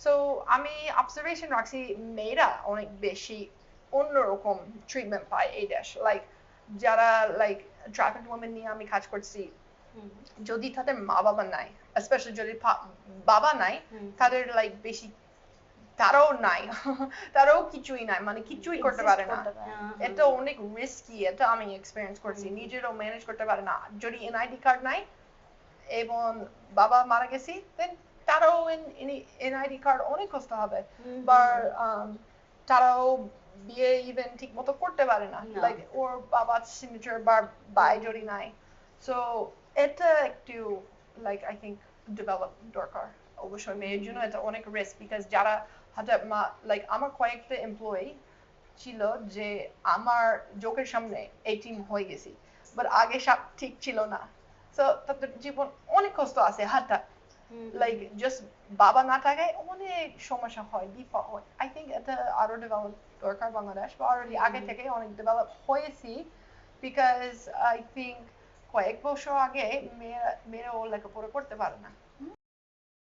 so আমি observation রাখছি মেয়েরা অনেক বেশি অন্যরকম ট্রিটমেন্ট পায় এই দেশ লাইক যারা লাইক ট্রাফিক ওমেন নিয়ে আমি কাজ করছি যদি তাদের মা বাবা নাই স্পেশালি যদি বাবা নাই তাদের লাইক বেশি তারাও নাই তারাও কিছুই নাই মানে কিছুই করতে পারে না এটা অনেক রিস্কি এটা আমি এক্সপেরিয়েন্স করছি নিজেরও ম্যানেজ করতে পারে না যদি এনআইডি কার্ড নাই এবং বাবা মারা গেছি দেন তারাও এনআইডি কার্ড অনেক কষ্ট হবে বা তারাও বিয়ে ইভেন ঠিক মতো করতে পারে না লাইক ওর বাবার সিগনেচার বা বাই যদি নাই সো এটা একটু লাইক আই থিঙ্ক ডেভেলপ দরকার অবশ্যই মেয়ের জন্য এটা অনেক রিস্ক বিকজ যারা হঠাৎ লাইক আমার কয়েকটা এমপ্লয়ি ছিল যে আমার চোখের সামনে 18 হয়ে গেছি বাট আগে সব ঠিক ছিল না সো তাদের জীবন অনেক কষ্ট আছে হঠাৎ লাইক জাস্ট বাবা না থাকায় অনেক সমস্যা হয় বিপদ হয় আই থিঙ্ক এটা আরো ডেভেলপ দরকার বাংলাদেশ বা অলরেডি আগে থেকে অনেক ডেভেলপ হয়েছি বিকজ আই থিঙ্ক কয়েক বছর আগে মেয়েরা লেখাপড়া করতে পারে না